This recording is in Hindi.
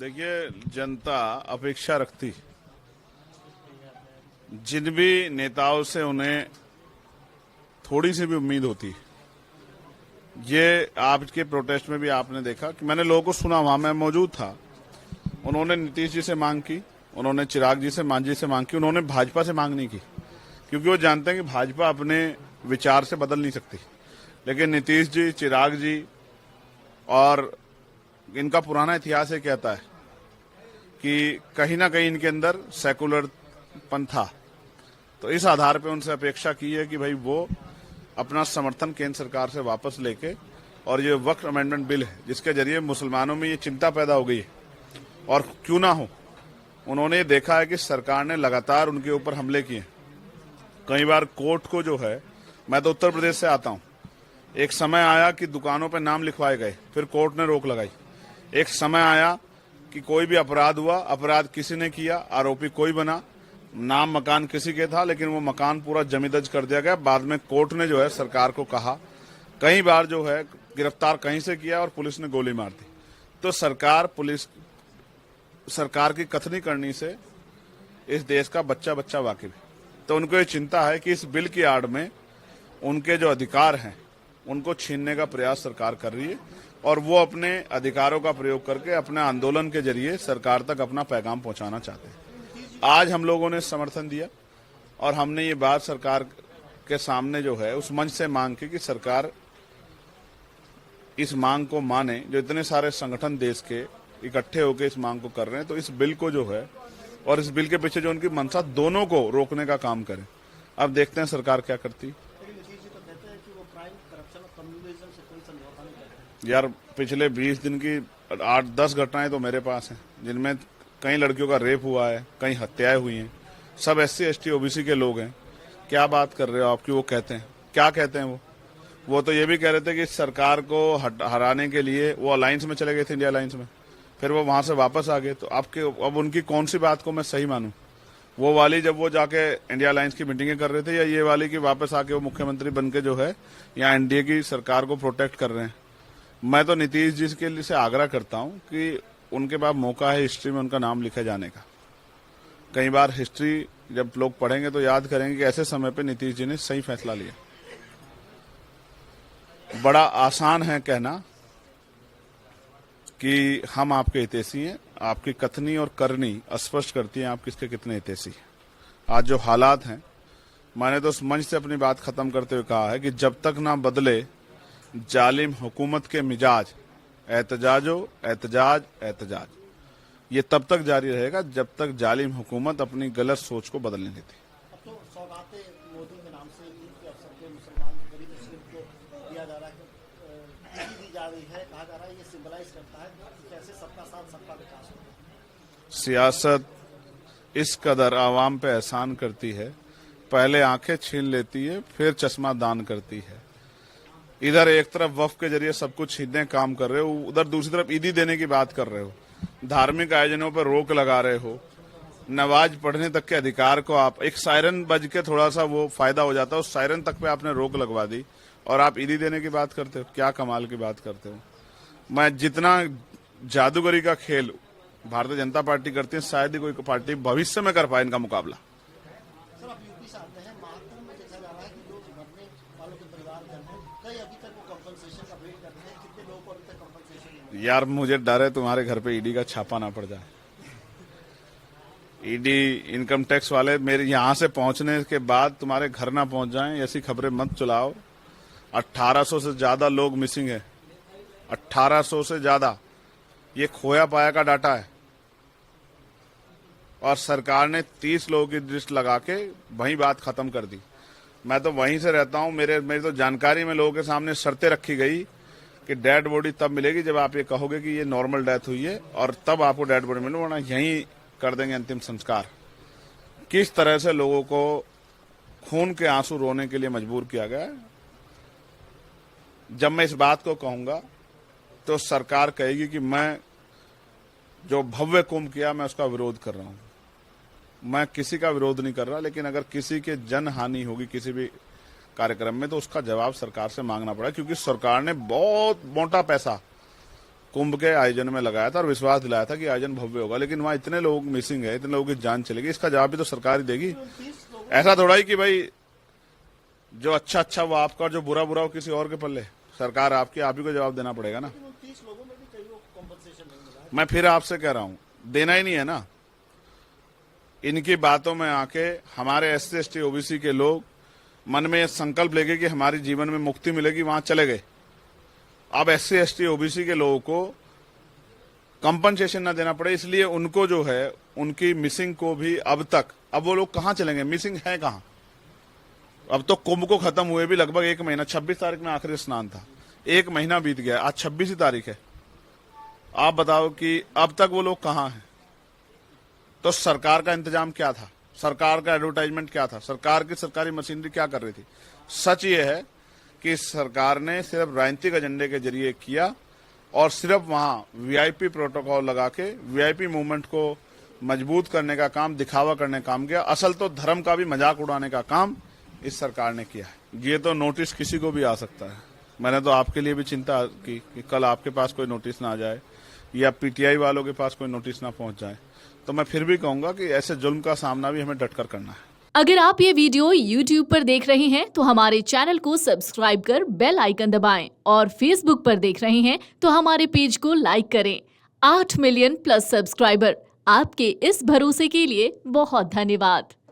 देखिए, जनता अपेक्षा रखती, जिन भी नेताओं से उन्हें थोड़ी सी भी उम्मीद होती। ये आपके प्रोटेस्ट में भी आपने देखा कि मैंने लोगों को सुना, वहां मैं मौजूद था। उन्होंने नीतीश जी से मांग की, उन्होंने चिराग जी से, मांझी से मांग की, उन्होंने भाजपा से मांग नहीं की, क्योंकि वो जानते हैं कि भाजपा अपने विचार से बदल नहीं सकती। लेकिन नीतीश जी, चिराग जी और इनका पुराना इतिहास ये कहता है कि कहीं ना कहीं इनके अंदर सेकुलरपन था। तो इस आधार पे उनसे अपेक्षा की है कि भाई वो अपना समर्थन केंद्र सरकार से वापस लेके, और ये वक्फ अमेंडमेंट बिल है जिसके जरिए मुसलमानों में ये चिंता पैदा हो गई है, और क्यों ना हो, उन्होंने देखा है कि सरकार ने लगातार उनके ऊपर हमले किए। कई बार कोर्ट को जो है, मैं तो उत्तर प्रदेश से आता हूं, एक समय आया कि दुकानों पे नाम लिखवाए गए, फिर कोर्ट ने रोक लगाई। एक समय आया कि कोई भी अपराध हुआ, अपराध किसी ने किया, आरोपी कोई बना, नाम मकान किसी के था, लेकिन वो मकान पूरा जमीदज कर दिया गया। बाद में कोर्ट ने जो है सरकार को कहा, कई बार जो है गिरफ्तार कहीं से किया और पुलिस ने गोली मार दी। तो सरकार की कथनी करनी से इस देश का बच्चा बच्चा वाकिफ है। तो उनको ये चिंता है कि इस बिल की आड़ में उनके जो अधिकार हैं उनको छीनने का प्रयास सरकार कर रही है, और वो अपने अधिकारों का प्रयोग करके अपने आंदोलन के जरिए सरकार तक अपना पैगाम पहुंचाना चाहते हैं। आज हम लोगों ने समर्थन दिया और हमने ये बात सरकार के सामने जो है उस मंच से मांग की कि सरकार इस मांग को माने, जो इतने सारे संगठन देश के इकट्ठे होकर इस मांग को कर रहे हैं। तो इस बिल को जो है, और इस बिल के पीछे जो उनकी मंशा, दोनों को रोकने का काम करें। अब देखते हैं सरकार क्या करती। यार, पिछले 20 दिन की 8-10 घटनाएं तो मेरे पास हैं, जिनमें कई लड़कियों का रेप हुआ है, कई हत्याएं हुई हैं। सब SC ST OBC के लोग हैं। क्या बात कर रहे हो आपकी? वो कहते हैं, क्या कहते हैं वो तो ये भी कह रहे थे कि सरकार को हराने के लिए वो अलायंस में चले गए थे, इंडिया अलायंस में, फिर वो वहां से वापस आ गए। तो अब उनकी कौन सी बात को मैं सही मानूं? वो वाली जब वो जाके इंडिया अलायंस की मीटिंगें कर रहे थे, या ये वाली कि वापस आके वो मुख्यमंत्री बन के जो है यहाँ NDA की सरकार को प्रोटेक्ट कर रहे हैं? मैं तो नीतीश जी के लिए से आग्रह करता हूं कि उनके पास मौका है हिस्ट्री में उनका नाम लिखे जाने का। कई बार हिस्ट्री जब लोग पढ़ेंगे तो याद करेंगे कि ऐसे समय पे नीतीश जी ने सही फैसला लिया। बड़ा आसान है कहना कि हम आपके हितैषी हैं, आपकी कथनी और करनी स्पष्ट करती है आप किसके कितने हितैषी हैं। आज जो हालात हैं, मैंने तो उस मंच से अपनी बात खत्म करते हुए कहा है कि जब तक ना बदले जालिम हुकूमत के मिजाज, एहतजाजो एहतजाज एहतजाज, ये तब तक जारी रहेगा जब तक जालिम हुकूमत अपनी गलत सोच को बदलने देती। अब तो सौगातें मोदी के नाम से ईद के अवसर पे मुसलमान गरीब मुस्लिम को दिया जा रहा है, दी जा रही है, कहा जा रहा है ये सिंबलाइज करता है कि कैसे सबका साथ सबका विकास हो। सियासत इस कदर आवाम पे एहसान करती है, पहले आंखें छीन लेती है, फिर चश्मा दान करती है। इधर एक तरफ वक्फ के जरिए सब कुछ छीनने काम कर रहे हो, उधर दूसरी तरफ ईदी देने की बात कर रहे हो, धार्मिक आयोजनों पर रोक लगा रहे हो, नमाज पढ़ने तक के अधिकार को आप, एक सायरन बज के थोड़ा सा वो फायदा हो जाता है, उस सायरन तक पे आपने रोक लगवा दी, और आप ईदी देने की बात करते हो। क्या कमाल की बात करते हो। मैं जितना जादूगरी का खेल भारतीय जनता पार्टी करती है, शायद ही कोई पार्टी भविष्य में कर पाए इनका मुकाबला। सर, आप यूपी से आते हैं, महाकुंभ में देखा जा रहा है कि जो मरने वालों के परिवारजन हैं, कई अभी तक वो कंपनसेशन का वेट करते हैं। कितने लोगों को अभी तक कंपनसेशन नहीं मिला? यार, मुझे डर है तुम्हारे घर पे ईडी का छापा ना पड़ जाए। ईडी, इनकम टैक्स वाले मेरे यहां से पहुंचने के बाद तुम्हारे घर ना पहुंच जाएं, ऐसी खबरें मत चलाओ। 1800 से ज्यादा लोग मिसिंग है, 1800 से ज्यादा। ये खोया पाया का डाटा है, और सरकार ने 30 लोगों की लिस्ट लगा के वहीं बात खत्म कर दी। मैं तो वहीं से रहता हूं, मेरी तो जानकारी में लोगों के सामने शर्तें रखी गई कि डेड बॉडी तब मिलेगी जब आप ये कहोगे कि ये नॉर्मल डेथ हुई है, और तब आपको डेड बॉडी मिले, वरना यहीं कर देंगे अंतिम संस्कार। किस तरह से लोगों को खून के आंसू रोने के लिए मजबूर किया गया है। जब मैं इस बात को कहूंगा तो सरकार कहेगी कि मैं जो भव्य कुंभ किया, मैं उसका विरोध कर रहा हूं। मैं किसी का विरोध नहीं कर रहा, लेकिन अगर किसी के जन हानि होगी किसी भी कार्यक्रम में, तो उसका जवाब सरकार से मांगना पड़ा, क्योंकि सरकार ने बहुत मोटा पैसा कुंभ के आयोजन में लगाया था और विश्वास दिलाया था कि आयोजन भव्य होगा, लेकिन वहां इतने लोग मिसिंग है, इतने लोगों की जान चलेगी, इसका जवाब भी तो सरकार ही देगी। ऐसा थोड़ा ही कि भाई जो अच्छा वो आपका और जो बुरा वो किसी और के पल्ले। सरकार आपकी, आप ही को जवाब देना पड़ेगा ना। 30 लोगों में भी कई लोग कॉम्पनसेशन नहीं मिला है। मैं फिर आपसे कह रहा हूं, देना ही नहीं है ना। इनकी बातों में आके हमारे SC ST OBC के लोग मन में संकल्प लेके कि हमारी जीवन में मुक्ति मिलेगी, वहां चले गए। अब SC ST OBC के लोगों को कंपनसेशन ना देना पड़े, इसलिए उनको जो है उनकी मिसिंग को भी अब वो लोग कहां चलेंगे, मिसिंग है कहां। अब तो कुंभ को खत्म हुए भी लगभग 1 महीना, 26 तारीख में आखिरी स्नान था, 1 महीना बीत गया, आज 26 तारीख है। आप बताओ कि अब तक वो लोग कहां हैं। तो सरकार का इंतजाम क्या था, सरकार का एडवर्टाइजमेंट क्या था, सरकार की सरकारी मशीनरी क्या कर रही थी। सच ये है कि सरकार ने सिर्फ राजनीतिक एजेंडे के जरिए किया और सिर्फ वहां VIP प्रोटोकॉल लगा के VIP मूवमेंट को मजबूत करने का काम, दिखावा करने का काम किया। असल तो धर्म का भी मजाक उड़ाने का काम इस सरकार ने किया है। ये तो नोटिस किसी को भी आ सकता है। मैंने तो आपके लिए भी चिंता की कि कल आपके पास कोई नोटिस ना आ जाए या PTI वालों के पास कोई नोटिस ना पहुंच जाए। तो मैं फिर भी कहूंगा कि ऐसे जुल्म का सामना भी हमें डटकर करना है। अगर आप ये वीडियो YouTube पर देख रहे हैं तो हमारे चैनल को सब्सक्राइब कर बेल आइकन दबाएं और Facebook पर देख रहे हैं तो हमारे पेज को लाइक करें। 8 मिलियन प्लस सब्सक्राइबर, आपके इस भरोसे के लिए बहुत धन्यवाद।